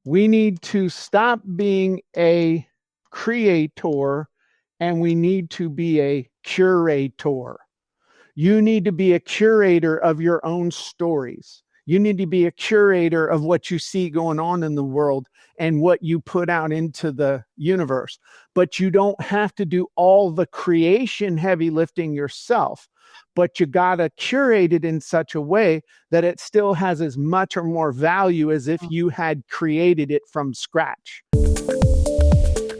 We need to stop being a creator and we need to be a curator. You need to be a curator of your own stories. You need to be a curator of what you see going on in the world and what you put out into the universe. But you don't have to do all the creation heavy lifting yourself. But you got to curate it in such a way that it still has as much or more value as if you had created it from scratch.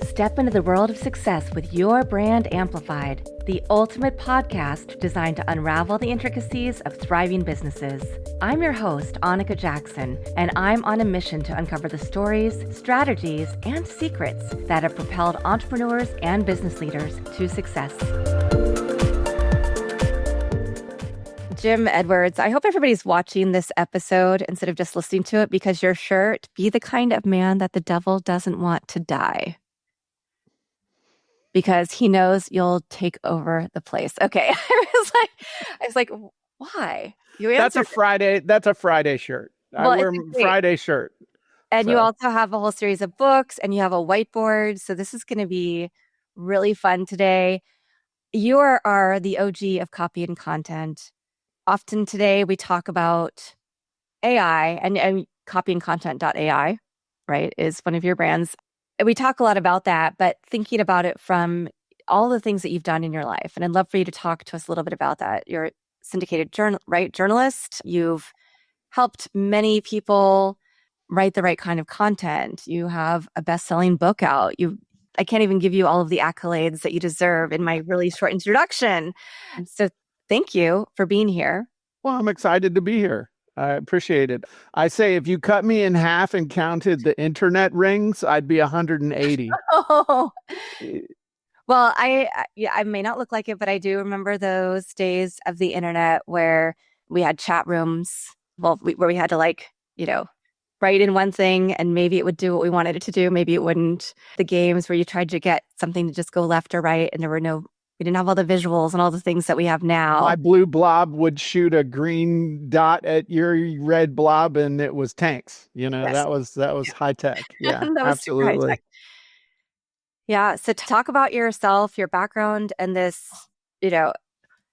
Step into the world of success with your brand amplified, the ultimate podcast designed to unravel the intricacies of thriving businesses. I'm your host, Annika Jackson, and I'm on a mission to uncover the stories, strategies, and secrets that have propelled entrepreneurs and business leaders to success. Jim Edwards, I hope everybody's watching this episode instead of just listening to it, because you're sure to be the kind of man that the devil doesn't want to die. Because he knows you'll take over the place. Okay. I was like, why? That's a Friday shirt. Well, I wear Friday shirt. And you also have a whole series of books and you have a whiteboard. So this is going to be really fun today. You are the OG of copy and content. Often today we talk about AI and copyandcontent.ai, right, is one of your brands. We talk a lot about that, but thinking about it from all the things that you've done in your life. And I'd love for you to talk to us a little bit about that. You're a syndicated journalist. You've helped many people write the right kind of content. You have a best-selling book out. I can't even give you all of the accolades that you deserve in my really short introduction. So thank you for being here. Well, I'm excited to be here. I appreciate it. I say if you cut me in half and counted the internet rings, I'd be 180. Oh. Well, I may not look like it, but I do remember those days of the internet where we had chat rooms, where we had to write in one thing and maybe it would do what we wanted it to do. Maybe it wouldn't. The games where you tried to get something to just go left or right and we didn't have all the visuals and all the things that we have now. My blue blob would shoot a green dot at your red blob, and it was tanks. Yes. that was high tech. Yeah, absolutely. High-tech. Yeah. So talk about yourself, your background, and this,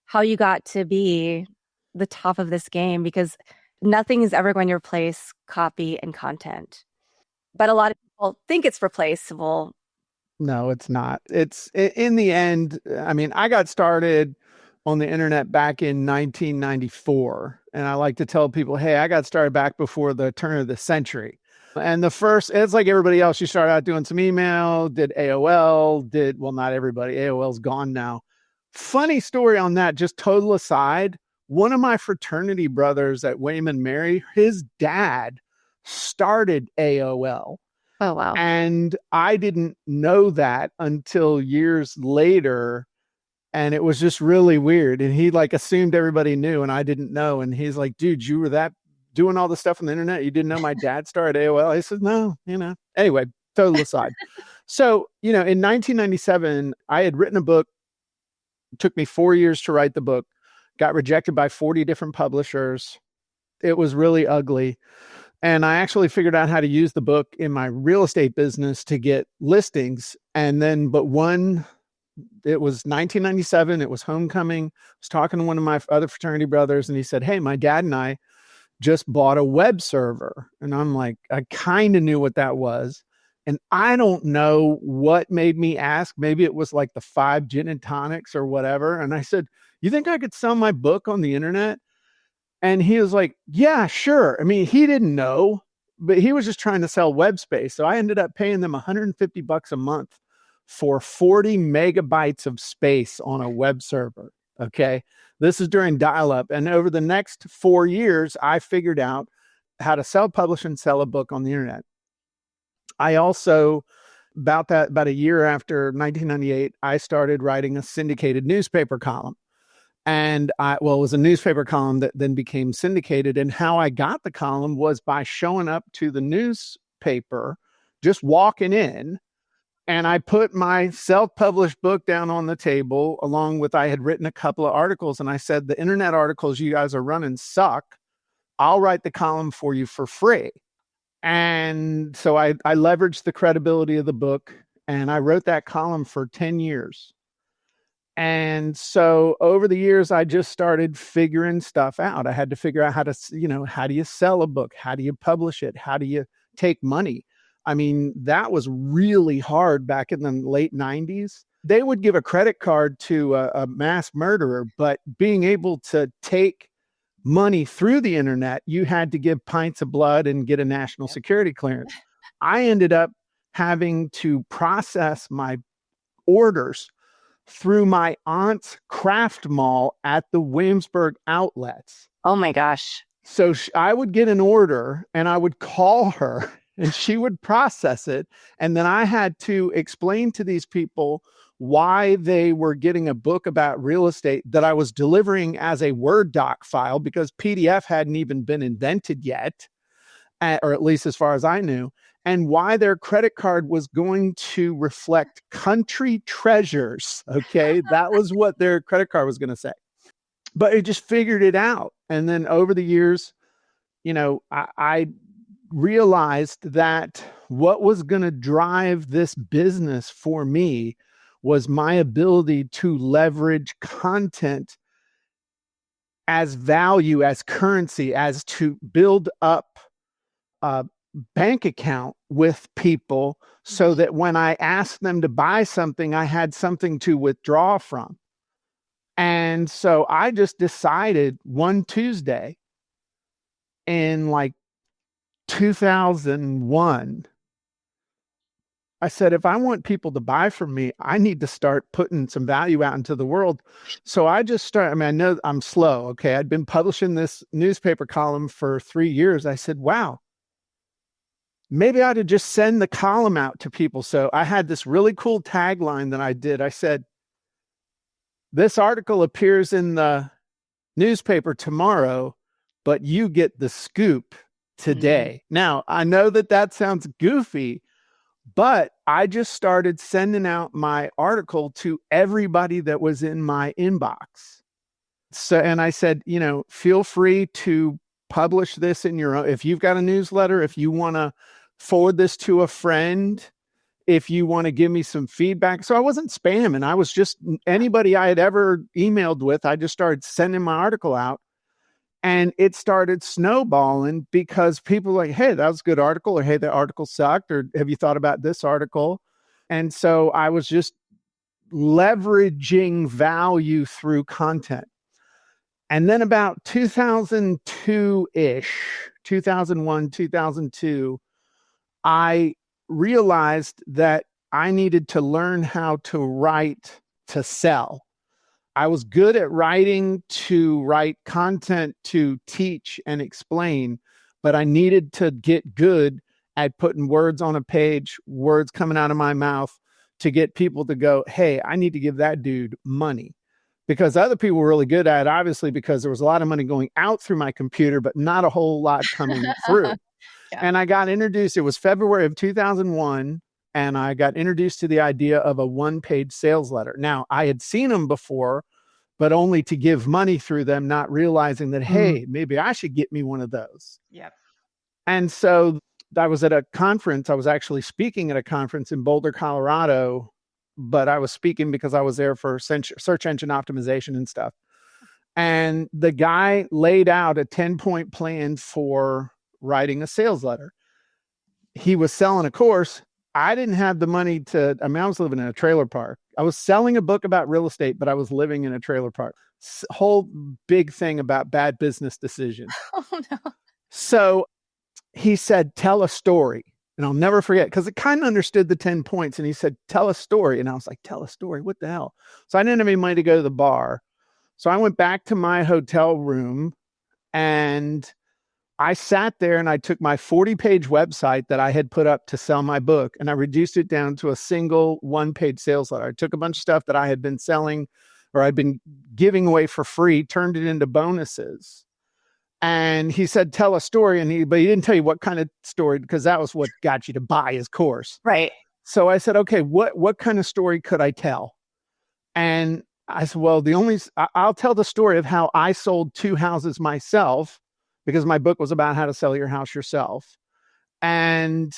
how you got to be the top of this game, because nothing is ever going to replace copy and content. But a lot of people think it's replaceable. No, it's not. It's in the end. I mean, I got started on the internet back in 1994. And I like to tell people, hey, I got started back before the turn of the century. And it's like everybody else. You start out doing some email, did AOL, not everybody. AOL's gone now. Funny story on that, just total aside. One of my fraternity brothers at William and Mary, his dad started AOL. Oh, wow. And I didn't know that until years later. And it was just really weird. And he assumed everybody knew and I didn't know. And he's like, dude, you were doing all the stuff on the internet. You didn't know my dad started AOL. I said, no, Anyway, total aside. So, in 1997, I had written a book. It took me 4 years to write the book. Got rejected by 40 different publishers. It was really ugly. And I actually figured out how to use the book in my real estate business to get listings. And then, it was 1997. It was homecoming. I was talking to one of my other fraternity brothers and he said, hey, my dad and I just bought a web server. And I'm like, I kind of knew what that was. And I don't know what made me ask. Maybe it was like the 5 gin and tonics or whatever. And I said, you think I could sell my book on the internet? And he was like, yeah, sure. I mean, he didn't know, but he was just trying to sell web space. So I ended up paying them $150 a month for 40 megabytes of space on a web server. Okay. This is during dial-up. And over the next 4 years, I figured out how to self-publish and sell a book on the internet. I also, about a year after 1998, I started writing a syndicated newspaper column. And it was a newspaper column that then became syndicated. And how I got the column was by showing up to the newspaper, just walking in. And I put my self-published book down on the table along with, I had written a couple of articles. And I said, the internet articles you guys are running suck. I'll write the column for you for free. And so I leveraged the credibility of the book, and I wrote that column for 10 years. And so over the years, I just started figuring stuff out. I had to figure out how to, how do you sell a book? How do you publish it? How do you take money? I mean, that was really hard back in the late 90s. They would give a credit card to a mass murderer, but being able to take money through the internet, you had to give pints of blood and get a national security clearance. I ended up having to process my orders through my aunt's craft mall at the Williamsburg outlets. Oh my gosh. So I would get an order and I would call her and she would process it. And then I had to explain to these people why they were getting a book about real estate that I was delivering as a Word doc file because PDF hadn't even been invented yet, or at least as far as I knew, and why their credit card was going to reflect country treasures. Okay. That was what their credit card was going to say. But it just figured it out. And then over the years, I realized that what was going to drive this business for me was my ability to leverage content as value, as currency, as to build up a bank account with people so that when I asked them to buy something, I had something to withdraw from. And so I just decided one Tuesday in like 2001, I said, if I want people to buy from me, I need to start putting some value out into the world. So I just started, I know I'm slow. Okay. I'd been publishing this newspaper column for 3 years. I said, wow, maybe I ought to just send the column out to people. So I had this really cool tagline that I did. I said, this article appears in the newspaper tomorrow, but you get the scoop today. Now, I know that sounds goofy, but I just started sending out my article to everybody that was in my inbox. So, and I said, feel free to publish this in your own, if you've got a newsletter, if you want to forward this to a friend, if you want to give me some feedback. So I wasn't spamming. I was just anybody I had ever emailed with. I just started sending my article out. And it started snowballing because people were like, hey, that was a good article, or hey, that article sucked, or have you thought about this article? And so I was just leveraging value through content. And then about 2002-ish, 2001, 2002, I realized that I needed to learn how to write to sell. I was good at writing to write content to teach and explain, but I needed to get good at putting words on a page, words coming out of my mouth to get people to go, hey, I need to give that dude money. Because other people were really good at it, obviously, because there was a lot of money going out through my computer, but not a whole lot coming through. Yeah. And I got introduced, it was February of 2001. And I got introduced to the idea of a one-page sales letter. Now, I had seen them before, but only to give money through them, not realizing that, hey, maybe I should get me one of those. Yep. And so I was at a conference. I was actually speaking at a conference in Boulder, Colorado, but I was speaking because I was there for search engine optimization and stuff. And the guy laid out a 10-point plan for writing a sales letter. He was selling a course. I didn't have the money to, I was living in a trailer park. I was selling a book about real estate, but I was living in a trailer park. Whole big thing about bad business decisions. Oh, no. So he said, tell a story. And I'll never forget, because it kind of understood the 10 points. And he said, tell a story. And I was like, tell a story? What the hell? So I didn't have any money to go to the bar. So I went back to my hotel room and I sat there and I took my 40-page website that I had put up to sell my book and I reduced it down to a single one-page sales letter. I took a bunch of stuff that I had been selling or I'd been giving away for free, turned it into bonuses. And he said, tell a story. But he didn't tell you what kind of story, because that was what got you to buy his course. Right. So I said, okay, what kind of story could I tell? And I said, well, I'll tell the story of how I sold 2 houses myself, because my book was about how to sell your house yourself. And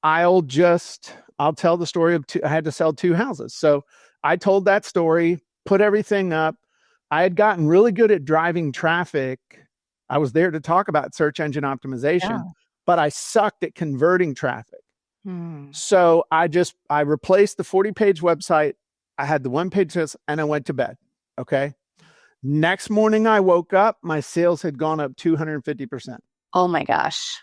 I'll tell the story of I had to sell 2 houses. So I told that story, put everything up. I had gotten really good at driving traffic. I was there to talk about search engine optimization, Yeah. but I sucked at converting traffic. Hmm. So I replaced the 40-page website. I had the one page and I went to bed. Okay. Next morning I woke up, my sales had gone up 250%. Oh my gosh.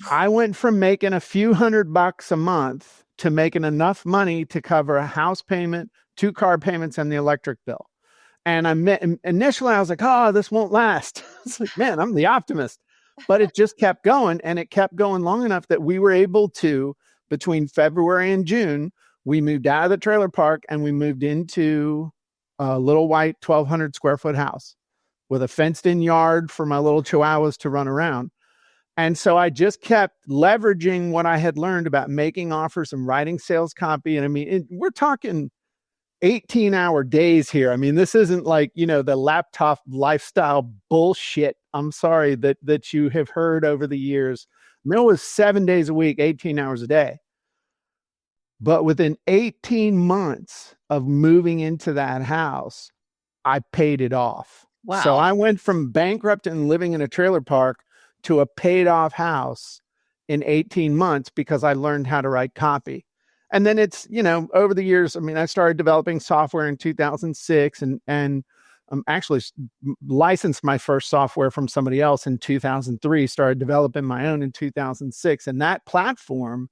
I went from making a few $100 a month to making enough money to cover a house payment, 2 car payments, and the electric bill. And initially I was like, oh, this won't last. It's like, man, I'm the optimist. But it just kept going, and it kept going long enough that we were able to, between February and June, we moved out of the trailer park and we moved into a little white 1,200 square foot house with a fenced in yard for my little chihuahuas to run around. And so I just kept leveraging what I had learned about making offers and writing sales copy. And I mean, we're talking 18-hour days here. I mean, this isn't like, the laptop lifestyle bullshit. I'm sorry that you have heard over the years. Mill was 7 days a week, 18 hours a day. But within 18 months of moving into that house, I paid it off. So Wow. I went from bankrupt and living in a trailer park to a paid off house in 18 months because I learned how to write copy. And then it's, over the years, I mean, I started developing software in 2006 and actually licensed my first software from somebody else in 2003, started developing my own in 2006. And that platform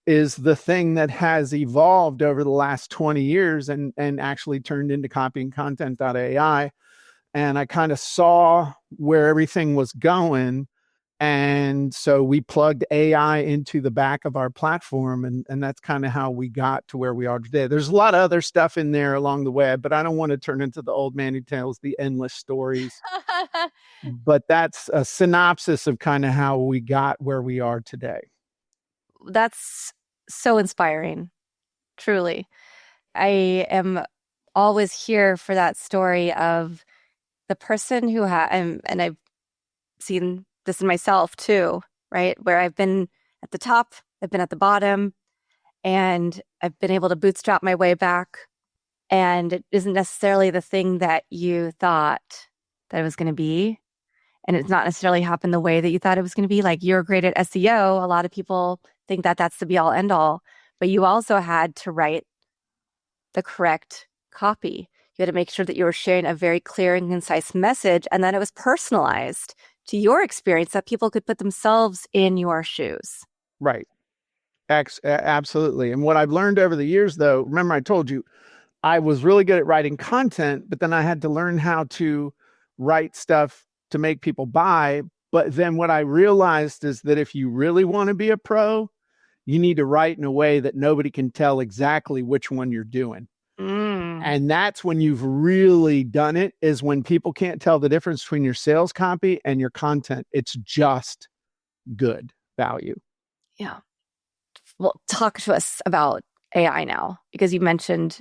is the thing that has evolved over the last 20 years and actually turned into copyandcontent.ai. And I kind of saw where everything was going. And so we plugged AI into the back of our platform, and that's kind of how we got to where we are today. There's a lot of other stuff in there along the way, but I don't want to turn into the old man who tells the endless stories. But that's a synopsis of kind of how we got where we are today. That's so inspiring, truly. I am always here for that story of the person who and I've seen this in myself too, right? Where I've been at the top, I've been at the bottom, and I've been able to bootstrap my way back. And it isn't necessarily the thing that you thought that it was going to be. And it's not necessarily happened the way that you thought it was going to be. Like, you're great at SEO. A lot of people think that that's the be all end all, but you also had to write the correct copy. You had to make sure that you were sharing a very clear and concise message, and that it was personalized to your experience, that people could put themselves in your shoes. Right. Absolutely. And what I've learned over the years, though, remember I told you, I was really good at writing content, but then I had to learn how to write stuff to make people buy. But then what I realized is that if you really want to be a pro, you need to write in a way that nobody can tell exactly which one you're doing. And that's when you've really done it, is when people can't tell the difference between your sales copy and your content. It's just good value. Yeah. Well, talk to us about AI now, because you mentioned,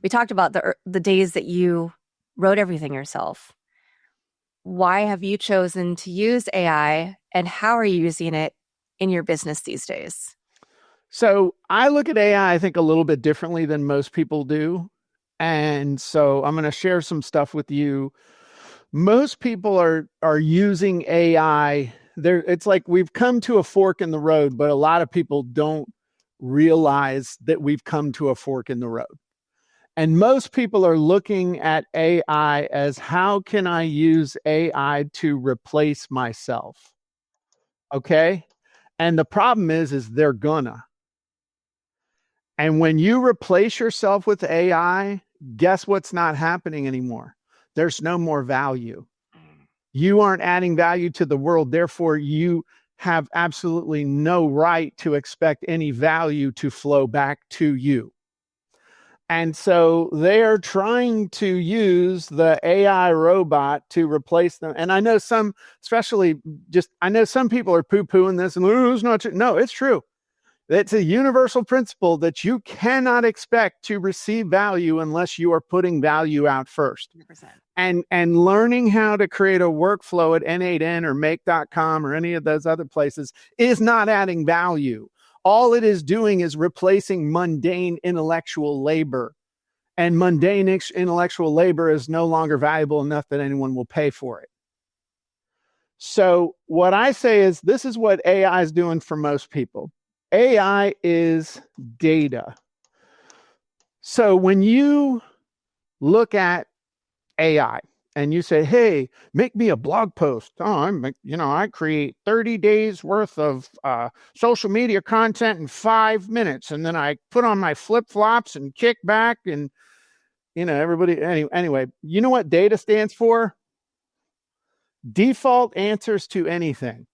we talked about the days that you wrote everything yourself. Why have you chosen to use AI, and how are you using it in your business these days? So I look at AI, I think, a little bit differently than most people do. And so I'm going to share some stuff with you. Most people are using AI. It's like we've come to a fork in the road, but a lot of people don't realize that we've come to a fork in the road. And most people are looking at AI as, how can I use AI to replace myself? Okay. And the problem is they're gonna. And when you replace yourself with AI, guess what's not happening anymore? There's no more value. You aren't adding value to the world. Therefore, you have absolutely no right to expect any value to flow back to you. And so they're trying to use the AI robot to replace them. And I know some, I know some people are poo-pooing this and, oh, it's not true. No, it's true. It's a universal principle that you cannot expect to receive value unless you are putting value out first. 100%. and learning how to create a workflow at N8N or make.com or any of those other places is not adding value. All it is doing is replacing mundane intellectual labor. And mundane intellectual labor is no longer valuable enough that anyone will pay for it. So what I say is this is what AI is doing for most people. AI is data. So when you look at AI and you say, hey, make me a blog post. Oh, I create 30 days worth of social media content in 5 minutes. And then I put on my flip flops and kick back and, everybody. Anyway, you know what data stands for? Default answers to anything.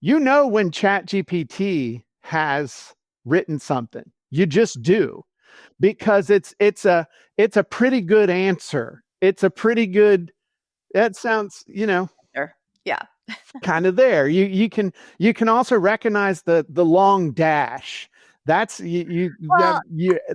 When ChatGPT has written something, you just do, because it's a pretty good answer. It's a pretty good. That sounds, Sure. Yeah. kind of there. You can also recognize the long dash. That's Well,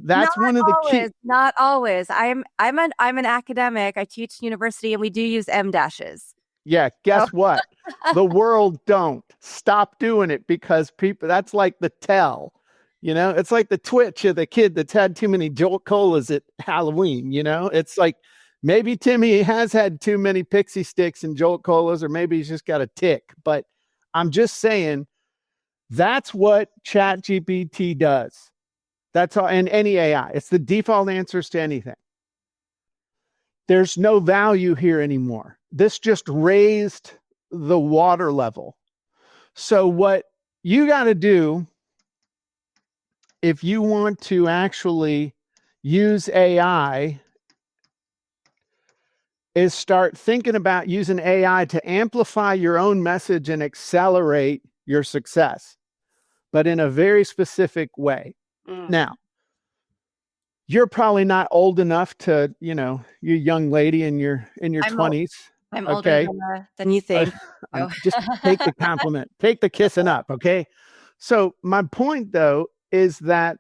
that's one of the key. not always. I'm an academic. I teach university and we do use M dashes. Yeah, guess what? The world don't. Stop doing it, because people, that's like the tell. It's like the twitch of the kid that's had too many Jolt Colas at Halloween. It's like maybe Timmy has had too many Pixie Sticks and Jolt Colas, or maybe he's just got a tick. But I'm just saying that's what ChatGPT does. That's all. And any AI, it's the default answers to anything. There's no value here anymore. This just raised the water level. So what you got to do, if you want to actually use AI, is start thinking about using AI to amplify your own message and accelerate your success, but in a very specific way. Now, you're probably not old enough to, you young lady in your 20s. I'm older than you think. Just take the compliment, take the kissing up. Okay. So my point, though, is that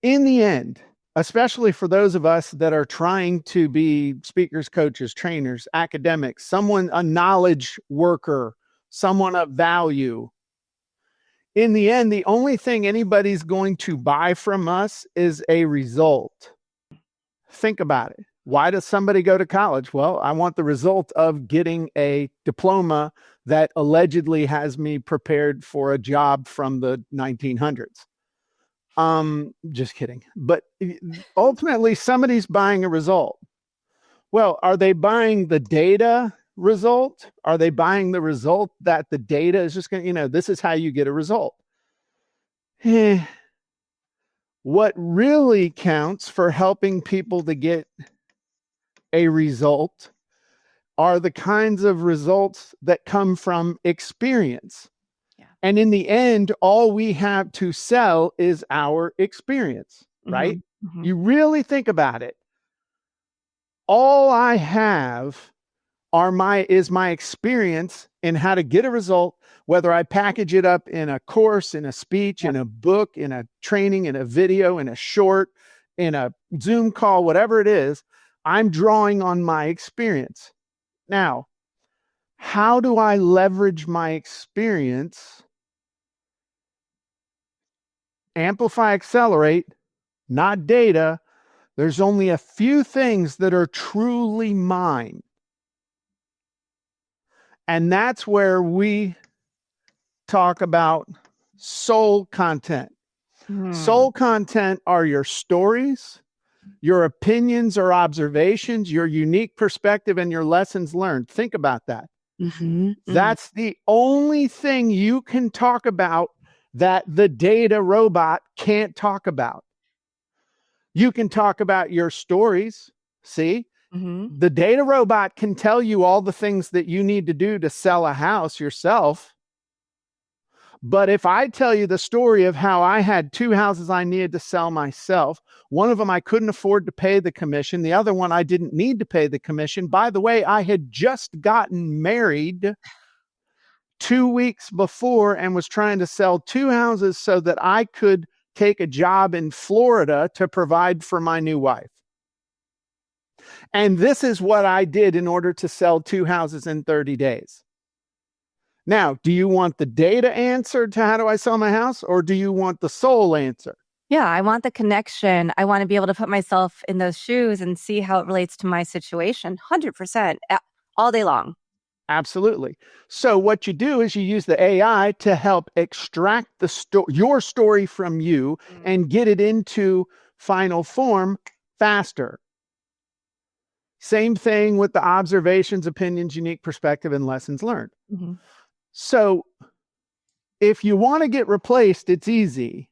in the end, especially for those of us that are trying to be speakers, coaches, trainers, academics, a knowledge worker, someone of value, in the end, the only thing anybody's going to buy from us is a result. Think about it. Why does somebody go to college? Well, I want the result of getting a diploma that allegedly has me prepared for a job from the 1900s. Just kidding. But ultimately, somebody's buying a result. Well, are they buying the data result? Are they buying the result that the data is just going to, this is how you get a result? What really counts for helping people to get a result are the kinds of results that come from experience. Yeah. And in the end, all we have to sell is our experience, right? Mm-hmm. You really think about it. All I have is my experience in how to get a result, whether I package it up in a course, in a speech, in a book, in a training, in a video, in a short, in a Zoom call, whatever it is, I'm drawing on my experience. Now, how do I leverage my experience? Amplify, accelerate, not data. There's only a few things that are truly mine. And that's where we talk about soul content. Soul content are your stories, your opinions or observations, your unique perspective, and your lessons learned. Think about that. That's the only thing you can talk about that the data robot can't talk about. You can talk about your stories. See? The data robot can tell you all the things that you need to do to sell a house yourself. But if I tell you the story of how I had 2 houses I needed to sell myself, one of them I couldn't afford to pay the commission, the other one I didn't need to pay the commission. By the way, I had just gotten married 2 weeks before and was trying to sell 2 houses so that I could take a job in Florida to provide for my new wife. And this is what I did in order to sell 2 houses in 30 days. Now, do you want the data answer to how do I sell my house, or do you want the soul answer? Yeah, I want the connection. I want to be able to put myself in those shoes and see how it relates to my situation. 100% all day long. Absolutely. So what you do is you use the AI to help extract your story from you and get it into final form faster. Same thing with the observations, opinions, unique perspective, and lessons learned. Mm-hmm. So if you want to get replaced, it's easy.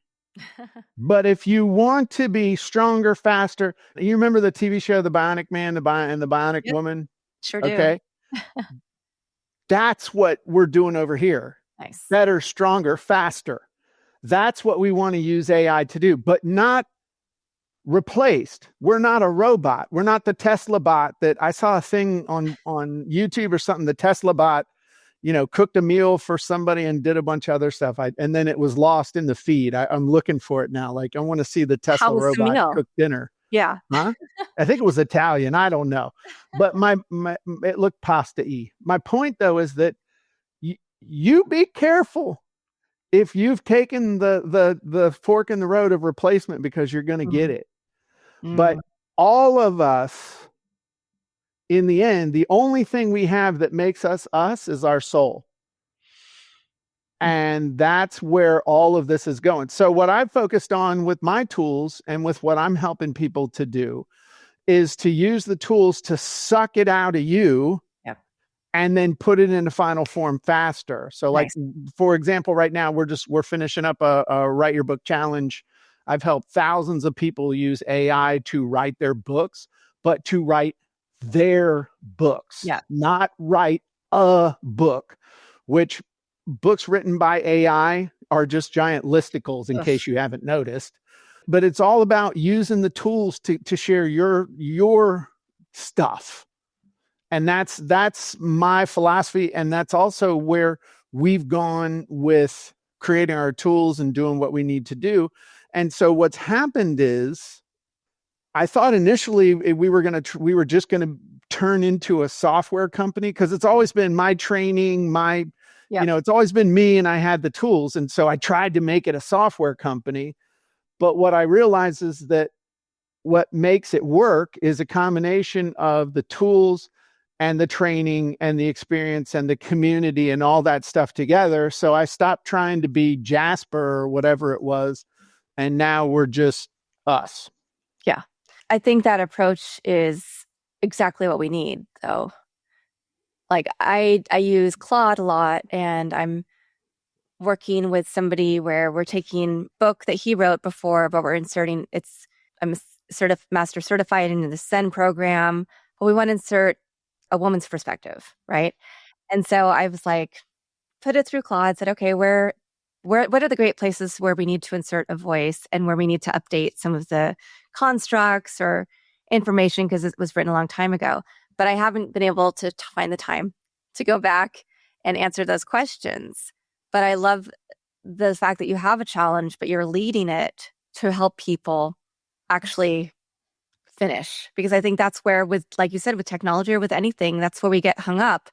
But if you want to be stronger, faster, you remember the TV show, The Bionic Man, and the Bionic Yep. Woman? Sure do. Okay. That's what we're doing over here. Nice. Better, stronger, faster. That's what we want to use AI to do, but not replaced. We're not a robot. We're not the Tesla bot that I saw a thing on YouTube or something. The Tesla bot, cooked a meal for somebody and did a bunch of other stuff. And then it was lost in the feed. I'm looking for it now. Like, I want to see the Tesla robot cook dinner. Yeah. Huh? I think it was Italian. I don't know. But it looked pasta-y. My point, though, is that you be careful if you've taken the fork in the road of replacement, because you're going to get it. But all of us, in the end, the only thing we have that makes us us is our soul. And that's where all of this is going. So what I've focused on with my tools and with what I'm helping people to do is to use the tools to suck it out of you. Yep. And then put it into final form faster. So nice. For example, right now we're finishing up a Write Your Book challenge. I've helped thousands of people use AI to write their books, but to write their books, not write a book, which books written by AI are just giant listicles, in case you haven't noticed. But it's all about using the tools to share your stuff. And that's my philosophy. And that's also where we've gone with creating our tools and doing what we need to do. And so what's happened is, I thought initially we were just going to turn into a software company, because it's always been my training, it's always been me, and I had the tools. And so I tried to make it a software company. But what I realized is that what makes it work is a combination of the tools and the training and the experience and the community and all that stuff together. So I stopped trying to be Jasper or whatever it was. And now we're just us. Yeah. I think that approach is exactly what we need, though. Like, I use Claude a lot, and I'm working with somebody where we're taking book that he wrote before, but we're inserting I'm master certified into the SEN program, but we want to insert a woman's perspective, right? And so I was like, put it through Claude, said, okay, what are the great places where we need to insert a voice and where we need to update some of the constructs or information, because it was written a long time ago. But I haven't been able to find the time to go back and answer those questions. But I love the fact that you have a challenge, but you're leading it to help people actually finish. Because I think that's where, like you said, with technology or with anything, that's where we get hung up.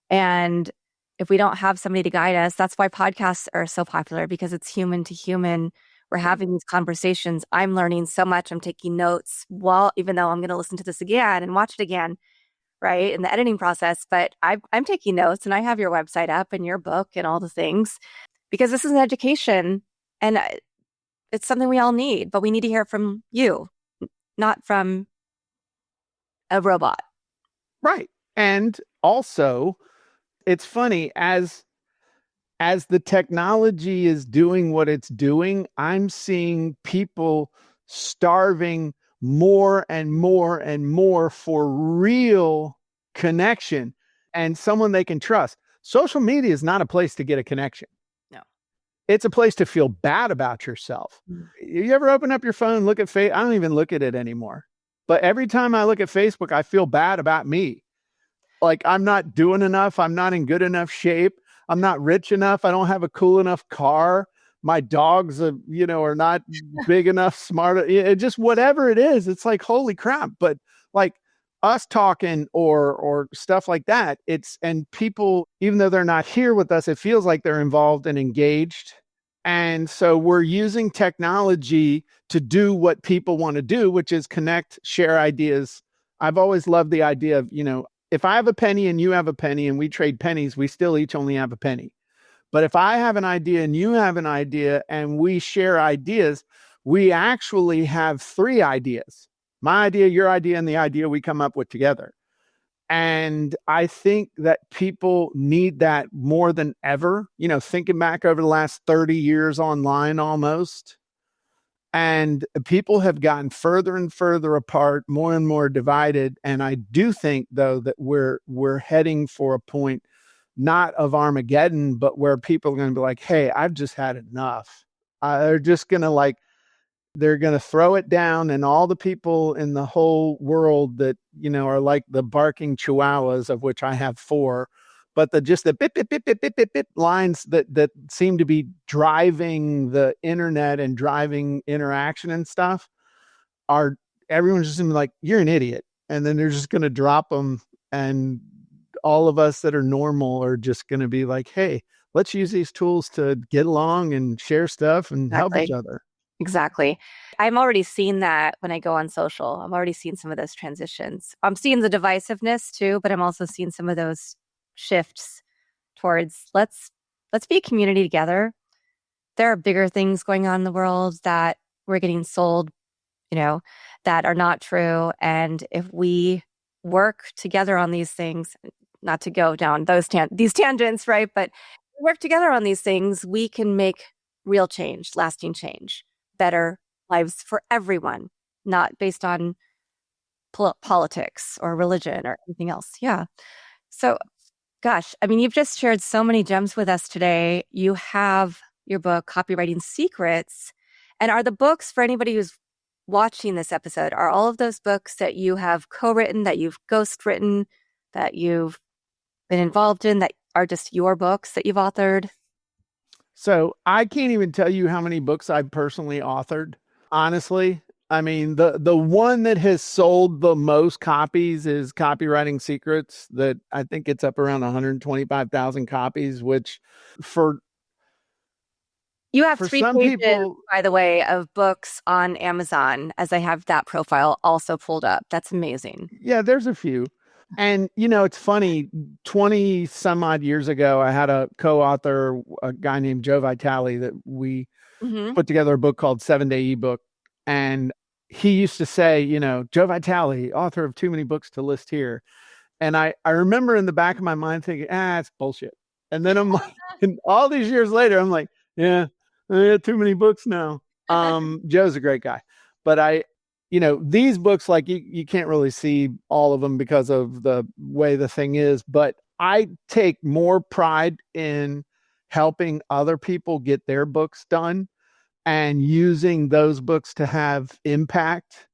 And if we don't have somebody to guide us, that's why podcasts are so popular, because it's human to human. We're having these conversations. I'm learning so much. I'm taking notes, even though I'm going to listen to this again and watch it again, right, in the editing process. But I'm taking notes, and I have your website up and your book and all the things, because this is an education, and it's something we all need. But we need to hear from you, not from a robot. Right. And also, it's funny, as the technology is doing what it's doing, I'm seeing people starving more and more and more for real connection and someone they can trust. Social media is not a place to get a connection. No. It's a place to feel bad about yourself. You ever open up your phone, look at Facebook? I don't even look at it anymore. But every time I look at Facebook, I feel bad about me. Like, I'm not doing enough. I'm not in good enough shape. I'm not rich enough. I don't have a cool enough car. My dogs, are not big enough, smart. Just whatever it is. It's like, holy crap. But like, us talking or stuff like that, it's and people, even though they're not here with us, it feels like they're involved and engaged. And so we're using technology to do what people want to do, which is connect, share ideas. I've always loved the idea of, if I have a penny and you have a penny and we trade pennies, we still each only have a penny. But if I have an idea and you have an idea and we share ideas, we actually have three ideas: my idea, your idea, and the idea we come up with together. And I think that people need that more than ever, thinking back over the last 30 years online almost. And people have gotten further and further apart, more and more divided. And I do think, though, that we're heading for a point not of Armageddon, but where people are going to be like, hey, I've just had enough. They're just going to they're going to throw it down, and all the people in the whole world that, are like the barking chihuahuas, of which I have four, but the bit, bit, bit, bit, bit, bit, bit lines that seem to be driving the internet and driving interaction and stuff are, everyone's just gonna be like, you're an idiot. And then they're just going to drop them. And all of us that are normal are just going to be like, hey, let's use these tools to get along and share stuff and help each Exactly. other. Exactly. I'm already seeing that when I go on social. I'm already seeing some of those transitions. I'm seeing the divisiveness too, but I'm also seeing some of those shifts towards let's be a community together. There are bigger things going on in the world that we're getting sold, that are not true. And if we work together on these things, not to go down these tangents, right? But work together on these things, we can make real change, lasting change, better lives for everyone, not based on politics or religion or anything else. Yeah. So, gosh, I mean, you've just shared so many gems with us today. You have your book, Copywriting Secrets. And are the books, for anybody who's watching this episode, are all of those books that you have co-written, that you've ghost-written, that you've been involved in, that are just your books that you've authored? So I can't even tell you how many books I've personally authored. Honestly, I mean, the one that has sold the most copies is Copywriting Secrets. That I think it's up around 125,000 copies, which for You have for three some pages, people, by the way, of books on Amazon, as I have that profile also pulled up. That's amazing. yeah, there's a few. And it's funny, 20 some odd years ago, I had a co-author, a guy named Joe Vitale, that we Hmm. put together a book called 7-Day Ebook. And he used to say, Joe Vitale, author of too many books to list here. And I remember in the back of my mind thinking, it's bullshit. And then I'm like, and all these years later, I'm like, yeah, I got too many books now. Joe's a great guy. But these books, like you can't really see all of them because of the way the thing is. But I take more pride in helping other people get their books done and using those books to have impact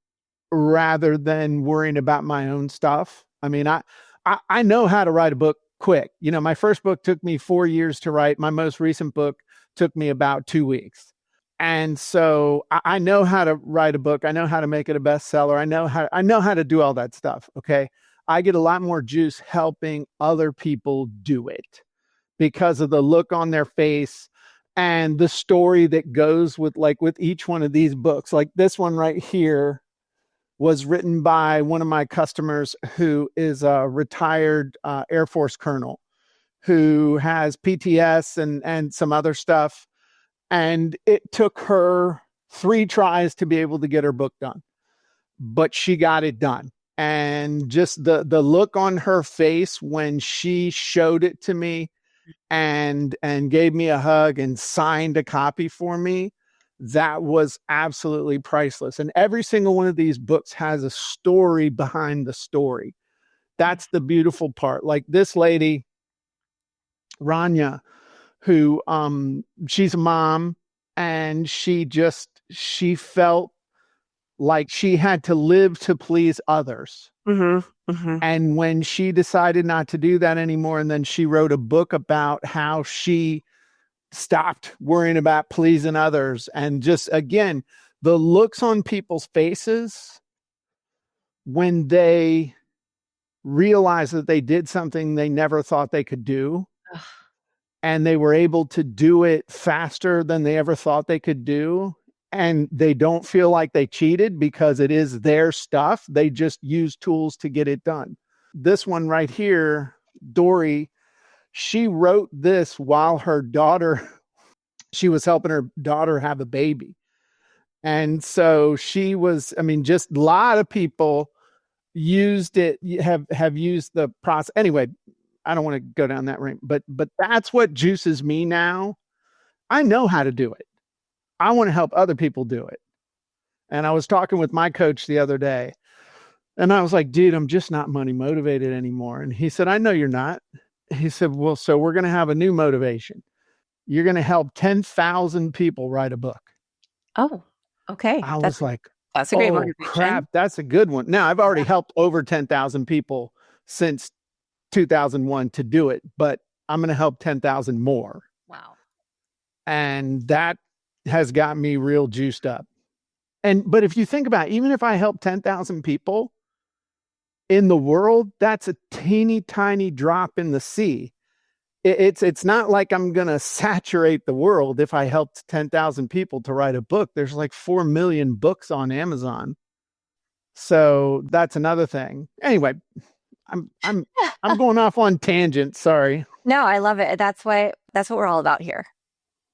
rather than worrying about my own stuff. I mean, I know how to write a book quick. My first book took me 4 years to write. My most recent book took me about 2 weeks. And so I know how to write a book. I know how to make it a bestseller. I know how to do all that stuff. Okay. I get a lot more juice helping other people do it because of the look on their face and the story that goes with each one of these books. Like this one right here was written by one of my customers who is a retired Air Force colonel who has PTS and some other stuff. And it took her 3 tries to be able to get her book done, but she got it done. And just the look on her face when she showed it to me and gave me a hug and signed a copy for me, that was absolutely priceless. And every single one of these books has a story behind the story. That's the beautiful part. Like this lady, Rania, who she's a mom, and she felt like she had to live to please others. Hmm. Hmm. And when she decided not to do that anymore, and then she wrote a book about how she stopped worrying about pleasing others, and just again, the looks on people's faces when they realized that they did something they never thought they could do, Ugh. and they were able to do it faster than they ever thought they could do. And they don't feel like they cheated because it is their stuff. They just use tools to get it done. This one right here, Dory, she wrote this while her daughter, she was helping her daughter have a baby. And so she was, I mean, just a lot of people used it, have used the process. Anyway, I don't want to go down that route, but that's what juices me now. I know how to do it. I want to help other people do it. And I was talking with my coach the other day, and I was like, dude, I'm just not money motivated anymore. And he said, I know you're not. He said, well, so we're going to have a new motivation. You're going to help 10,000 people write a book. Oh, okay. I was like, That's a great oh, motivation. crap. That's a good one. Now, I've already helped over 10,000 people since 2001 to do it, but I'm going to help 10,000 more. Wow. And that has got me real juiced up. But if you think about it, even if I help 10,000 people in the world, that's a teeny tiny drop in the sea. It's not like I'm going to saturate the world if I helped 10,000 people to write a book. There's like 4 million books on Amazon. So that's another thing. Anyway, I'm going off on tangent. Sorry. No, I love it. That's what we're all about here.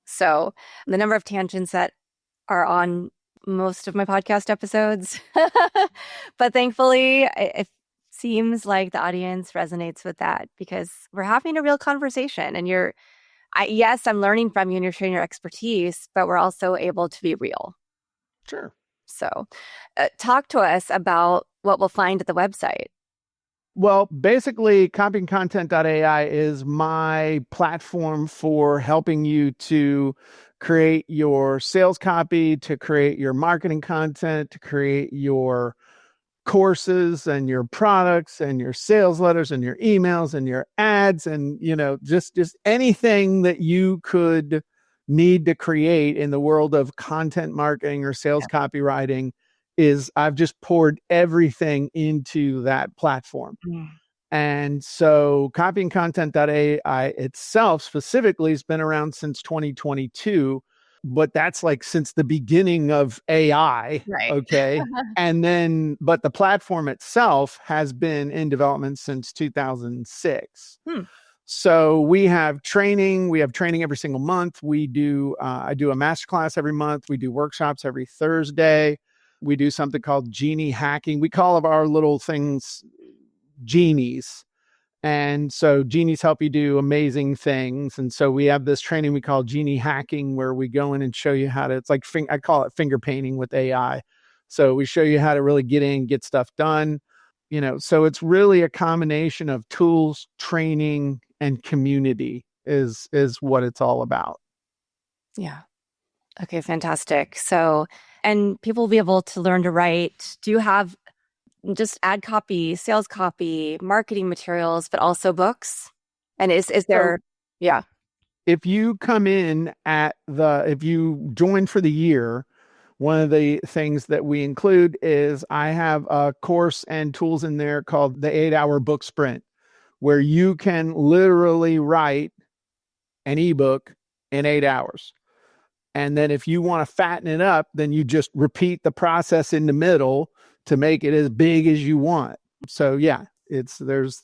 So the number of tangents that are on most of my podcast episodes, but thankfully it seems like the audience resonates with that because we're having a real conversation and yes, I'm learning from you and you're sharing your expertise, but we're also able to be real. Sure. So talk to us about what we'll find at the website. Well, basically, copyandcontent.ai is my platform for helping you to create your sales copy, to create your marketing content, to create your courses and your products and your sales letters and your emails and your ads and, just anything that you could need to create in the world of content marketing or sales copywriting. I've just poured everything into that platform. Mm. And so copyandcontent.ai itself specifically has been around since 2022, but that's like since the beginning of AI. Right. Okay. But the platform itself has been in development since 2006. So we have training every single month. I do a masterclass every month. We do workshops every Thursday. We do something called genie hacking. We call our little things genies. And so genies help you do amazing things. And so we have this training we call genie hacking, where we go in and show you how to, it's like, I call it finger painting with AI. So we show you how to really get in, get stuff done. So it's really a combination of tools, training, and community is what it's all about. Yeah. Okay, fantastic. So, and people will be able to learn to write. Do you have just ad copy, sales copy, marketing materials, but also books? And is there, yeah. If you come in if you join for the year, one of the things that we include is I have a course and tools in there called the 8-hour book sprint, where you can literally write an ebook in 8 hours. And then if you want to fatten it up, then you just repeat the process in the middle to make it as big as you want. So yeah, there's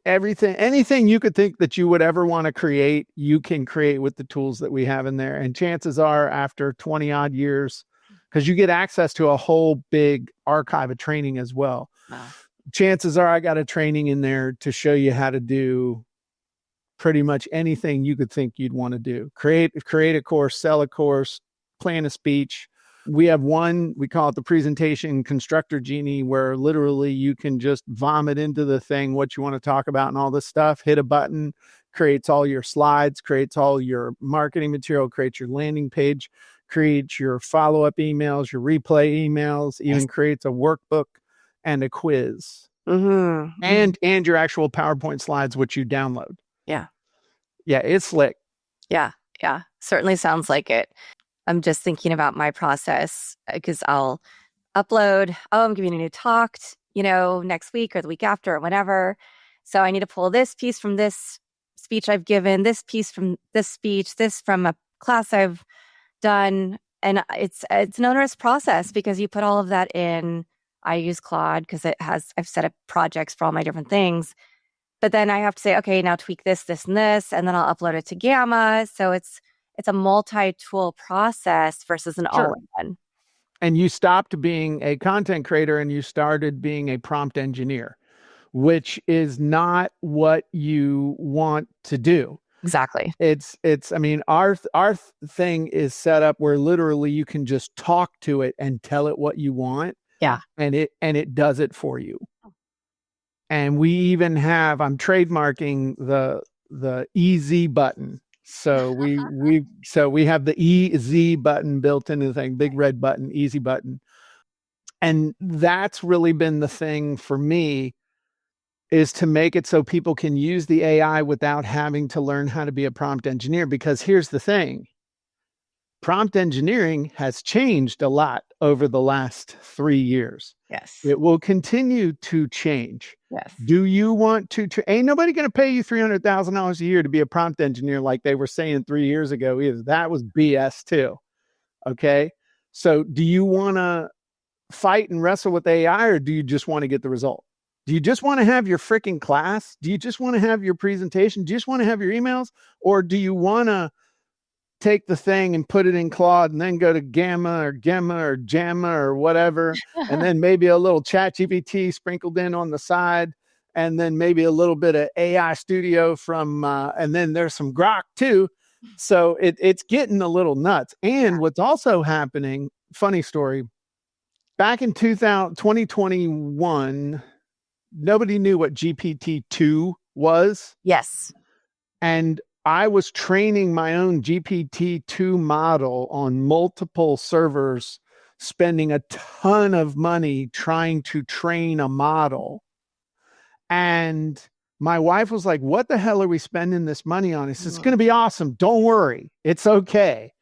anything you could think that you would ever want to create, you can create with the tools that we have in there. And chances are, after 20 odd years, because you get access to a whole big archive of training as well. Wow. Chances are I got a training in there to show you how to do pretty much anything you could think you'd want to do. Create a course, sell a course, plan a speech. We have one, we call it the presentation constructor genie, where literally you can just vomit into the thing what you want to talk about and all this stuff, hit a button, creates all your slides, creates all your marketing material, creates your landing page, creates your follow-up emails, your replay emails, even creates a workbook and a quiz. Mm-hmm. And your actual PowerPoint slides, which you download. Yeah. Yeah, it's slick. Yeah. Yeah. Certainly sounds like it. I'm just thinking about my process because I'll upload, I'm giving a new talk next week or the week after or whenever. So I need to pull this piece from this speech I've given, this piece from this speech, this from a class I've done. And it's an onerous process because you put all of that in. I use Claude because I've set up projects for all my different things. But then I have to say, okay, now tweak this, this, and then I'll upload it to Gamma. So it's a multi-tool process versus an Sure. all-in-one. And you stopped being a content creator and you started being a prompt engineer, which is not what you want to do. Exactly. I mean, our thing is set up where literally you can just talk to it and tell it what you want. Yeah. And it does it for you. And we even have, I'm trademarking the EZ button. So we have the EZ button built into the thing, big red button, easy button. And that's really been the thing for me, is to make it so people can use the AI without having to learn how to be a prompt engineer. Because here's the thing, prompt engineering has changed a lot over the last 3 years. Yes. It will continue to change. Yes. Do you want to ain't nobody going to pay you $300,000 a year to be a prompt engineer like they were saying 3 years ago either. That was BS too. Okay? So, do you want to fight and wrestle with AI, or do you just want to get the result? Do you just want to have your freaking class? Do you just want to have your presentation? Do you just want to have your emails? Or do you want to take the thing and put it in Claude and then go to Gamma or Gemma or Jamma or whatever, and then maybe a little chat GPT sprinkled in on the side, and then maybe a little bit of AI Studio from, and then there's some Grok too. So it's getting a little nuts. And what's also happening, funny story, back in 2021, nobody knew what GPT-2 was. Yes. And I was training my own GPT-2 model on multiple servers, spending a ton of money trying to train a model. And my wife was like, what the hell are we spending this money on? It's going to be awesome. Don't worry. It's okay.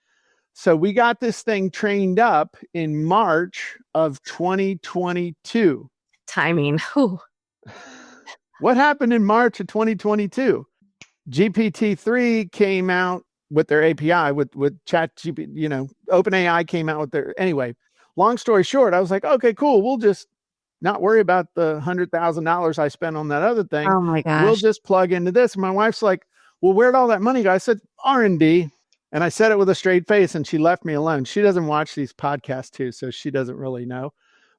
So we got this thing trained up in March of 2022. Timing. Whew. What happened in March of 2022? GPT-3 came out with their API with ChatGPT, OpenAI came out with their, anyway, long story short, I was like, okay, cool. We'll just not worry about the $100,000 I spent on that other thing. Oh my gosh. We'll just plug into this. And my wife's like, well, where'd all that money go? I said, R&D. And I said it with a straight face and she left me alone. She doesn't watch these podcasts too, so she doesn't really know.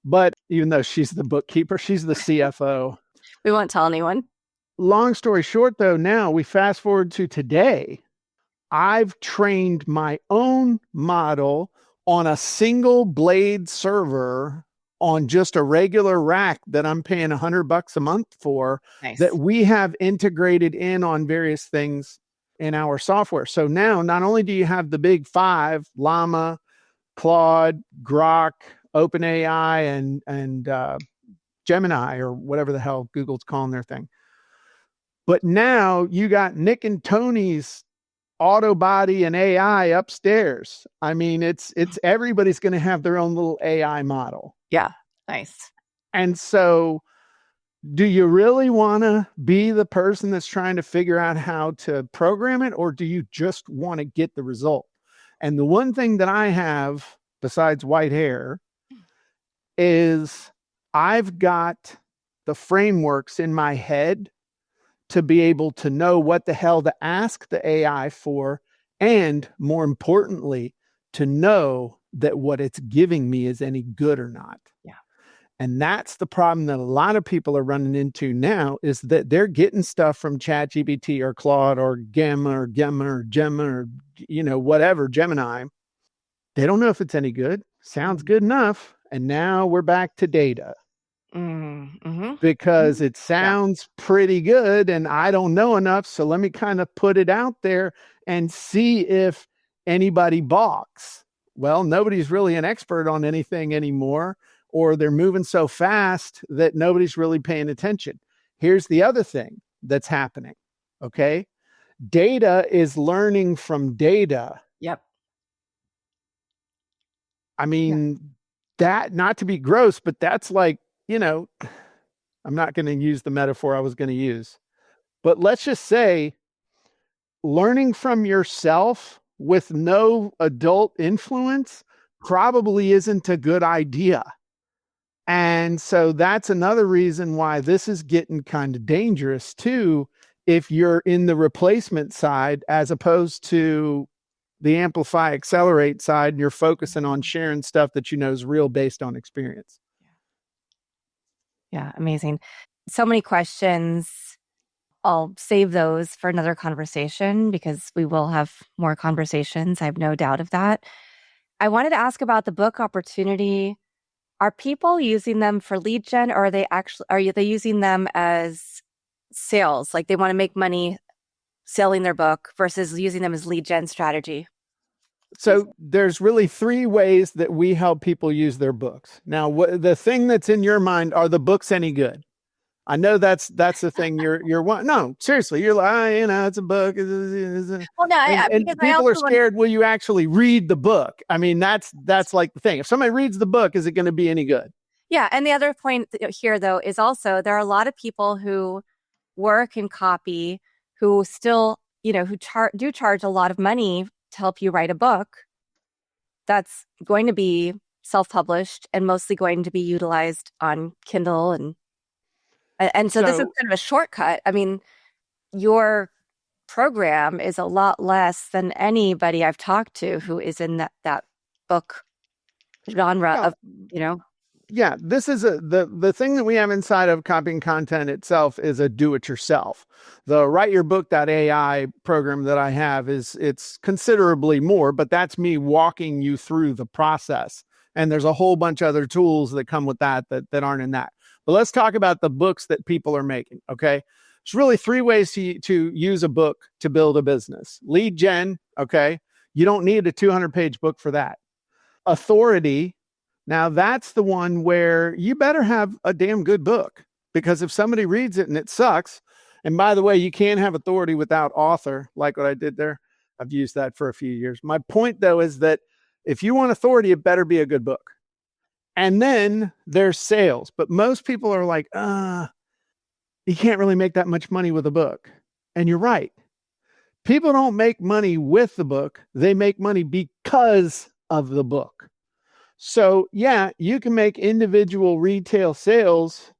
But even though she's the bookkeeper, she's the CFO. We won't tell anyone. Long story short, though, now we fast forward to today. I've trained my own model on a single blade server on just a regular rack that I'm paying $100 a month for. Nice. That we have integrated in on various things in our software. So now not only do you have the big five, Llama, Claude, Grok, OpenAI, and Gemini, or whatever the hell Google's calling their thing. But now you got Nick and Tony's auto body and AI upstairs. I mean, it's everybody's going to have their own little AI model. Yeah. Nice. And so do you really want to be the person that's trying to figure out how to program it, or do you just want to get the result? And the one thing that I have, besides white hair, is I've got the frameworks in my head to be able to know what the hell to ask the AI for, and more importantly, to know that what it's giving me is any good or not. Yeah. And that's the problem that a lot of people are running into now, is that they're getting stuff from ChatGPT or Claude or Gamma or Gemma or whatever, Gemini. They don't know if it's any good. Sounds good enough. And now we're back to data. Mm-hmm. Because it sounds pretty good and I don't know enough. So let me kind of put it out there and see if anybody balks. Well, nobody's really an expert on anything anymore, or they're moving so fast that nobody's really paying attention. Here's the other thing that's happening. Okay. Data is learning from data. Yep. I mean, that, not to be gross, but that's like, I'm not going to use the metaphor I was going to use. But let's just say learning from yourself with no adult influence probably isn't a good idea. And so that's another reason why this is getting kind of dangerous too, if you're in the replacement side as opposed to the amplify accelerate side, and you're focusing on sharing stuff that you know is real based on experience. Yeah, amazing. So many questions. I'll save those for another conversation because we will have more conversations. I have no doubt of that. I wanted to ask about the book opportunity. Are people using them for lead gen, or are they using them as sales? Like they want to make money selling their book versus using them as lead gen strategy? So there's really three ways that we help people use their books. Now, the thing that's in your mind, are the books any good? I know that's the thing you're one. No, seriously, you're like, it's a book. Well, no, And because I people also are scared. Will you actually read the book? I mean, that's like the thing. If somebody reads the book, is it going to be any good? yeah. And the other point here, though, is also there are a lot of people who work in copy who still, who do charge a lot of money to help you write a book that's going to be self-published and mostly going to be utilized on Kindle and so this is So kind of a shortcut. I mean, your program is a lot less than anybody I've talked to who is in that book genre yeah, of, you know. yeah, this is the thing that we have inside of copying content itself is a do-it-yourself. The writeyourbook.ai program that I have it's considerably more, but that's me walking you through the process. And there's a whole bunch of other tools that come with that aren't in that. But let's talk about the books that people are making. Okay. There's really three ways to use a book to build a business. Lead gen. Okay. You don't need a 200-page book for that. Authority. Now that's the one where you better have a damn good book, because if somebody reads it and it sucks, and by the way, you can't have authority without author, like what I did there. I've used that for a few years. My point though is that if you want authority, it better be a good book. And then there's sales, but most people are like, you can't really make that much money with a book. And you're right. People don't make money with the book. They make money because of the book. So yeah, you can make individual retail sales,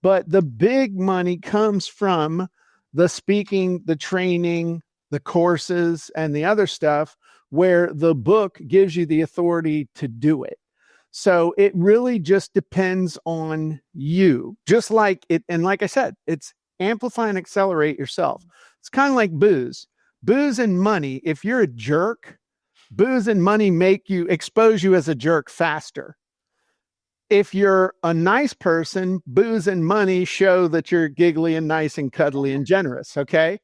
but the big money comes from the speaking, the training, the courses, and the other stuff where the book gives you the authority to do it. So it really just depends on you, just like it. And like I said, it's amplify and accelerate yourself. It's kind of like booze and money. If you're a jerk, booze and money expose you as a jerk faster. If you're a nice person, booze and money show that you're giggly and nice and cuddly and generous. Okay.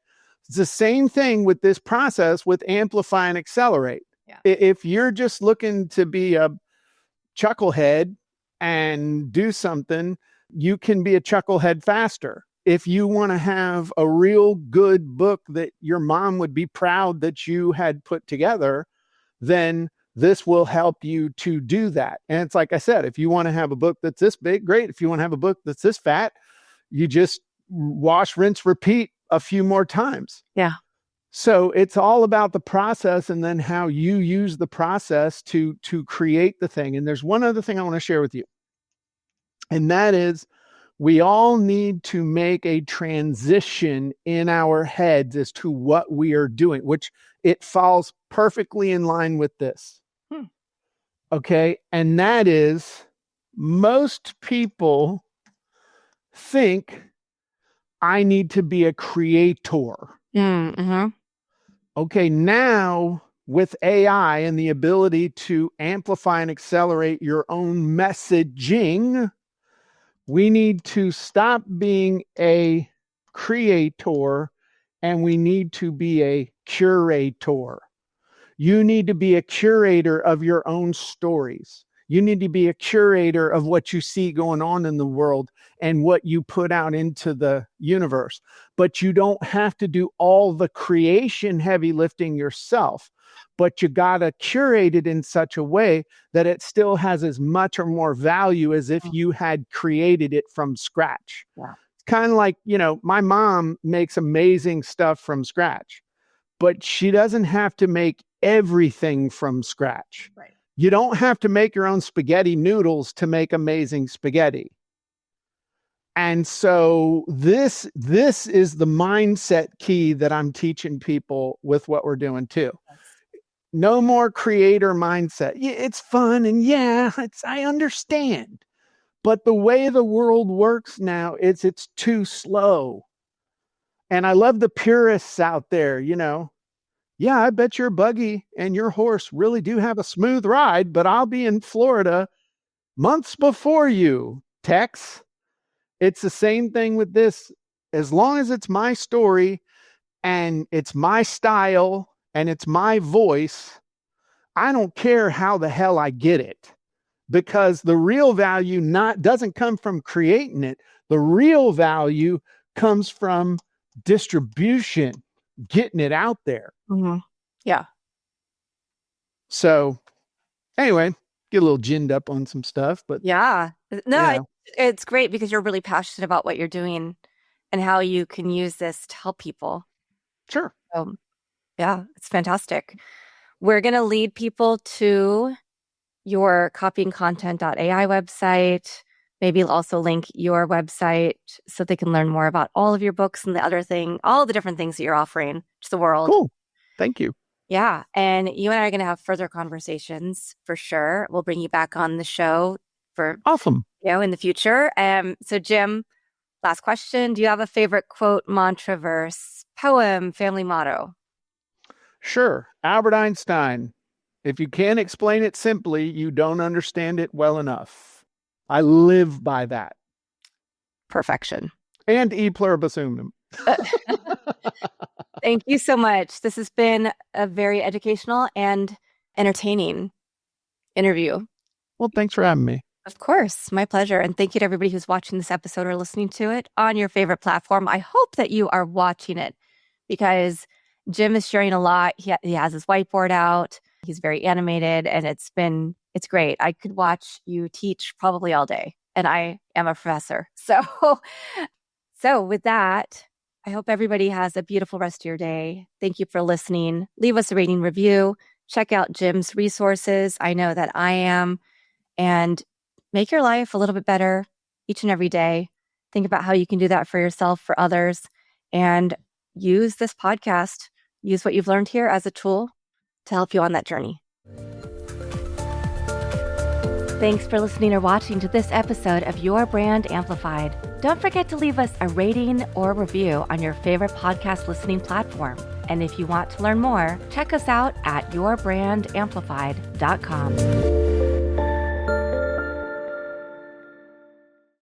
It's the same thing with this process with amplify and accelerate. Yeah. If you're just looking to be a chucklehead and do something, you can be a chucklehead faster. If you want to have a real good book that your mom would be proud that you had put together, then this will help you to do that. And it's like I said, if you want to have a book that's this big, great. If you want to have a book that's this fat, you just wash, rinse, repeat a few more times. Yeah. So it's all about the process and then how you use the process to create the thing. And there's one other thing I want to share with you. And that is, we all need to make a transition in our heads as to what we are doing, which it falls perfectly in line with this. Okay. And that is, most people think I need to be a creator. Mm-hmm. Okay. Now with AI and the ability to amplify and accelerate your own messaging, we need to stop being a creator and we need to be a curator. You need to be a curator of your own stories. You need to be a curator of what you see going on in the world and what you put out into the universe. But you don't have to do all the creation heavy lifting yourself. But you got to curate it in such a way that it still has as much or more value as if you had created it from scratch. Yeah. Kind of like, my mom makes amazing stuff from scratch, but she doesn't have to make everything from scratch. Right. You don't have to make your own spaghetti noodles to make amazing spaghetti. And so this is the mindset key that I'm teaching people with what we're doing too. No more creator mindset. Yeah, it's fun and I understand. But the way the world works now, it's too slow. And I love the purists out there, Yeah, I bet your buggy and your horse really do have a smooth ride, but I'll be in Florida months before you, Tex. It's the same thing with this. As long as it's my story and it's my style and it's my voice, I don't care how the hell I get it, because the real value doesn't come from creating it. The real value comes from distribution, getting it out there. Mm-hmm. Yeah. So anyway, get a little ginned up on some stuff, but yeah. No, it's great because you're really passionate about what you're doing and how you can use this to help people. Sure. Yeah, it's fantastic. We're going to lead people to your copyandcontent.ai website. Maybe also link your website so they can learn more about all of your books and all the different things that you're offering to the world. Cool. Thank you. Yeah. And you and I are going to have further conversations for sure. We'll bring you back on the show for awesome. In the future. So Jim, last question. Do you have a favorite quote, mantra, verse, poem, family motto? Sure. Albert Einstein. If you can't explain it simply, you don't understand it well enough. I live by that. Perfection. And e pluribus unum. Thank you so much. This has been a very educational and entertaining interview. Well, thanks for having me. Of course. My pleasure. And thank you to everybody who's watching this episode or listening to it on your favorite platform. I hope that you are watching it because Jim is sharing a lot. He has his whiteboard out. He's very animated and it's great. I could watch you teach probably all day, and I am a professor. So with that, I hope everybody has a beautiful rest of your day. Thank you for listening. Leave us a rating review. Check out Jim's resources. I know that I am. And make your life a little bit better each and every day. Think about how you can do that for yourself, for others, and use this podcast. Use what you've learned here as a tool to help you on that journey. Thanks for listening or watching to this episode of Your Brand Amplified. Don't forget to leave us a rating or review on your favorite podcast listening platform. And if you want to learn more, check us out at yourbrangamplified.com.